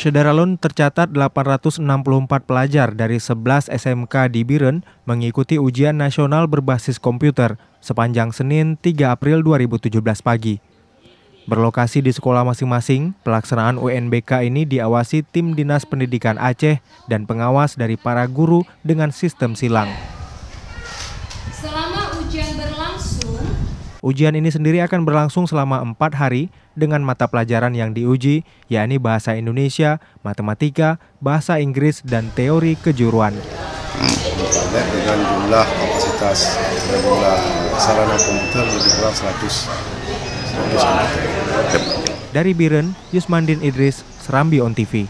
Syederalun tercatat 864 pelajar dari 11 SMK di Biren mengikuti ujian nasional berbasis komputer sepanjang Senin 3 April 2017 pagi. Berlokasi di sekolah masing-masing, pelaksanaan UNBK ini diawasi tim Dinas Pendidikan Aceh dan pengawas dari para guru dengan sistem silang. Selama ujian berlangsung, ujian ini sendiri akan berlangsung selama 4 hari dengan mata pelajaran yang diuji, yakni Bahasa Indonesia, Matematika, Bahasa Inggris, dan Teori Kejuruan. Dengan jumlah kapasitas jumlah sarana komputer lebih kurang 100 komputer. Dari Biren, Yusmandin Idris, Serambi On TV.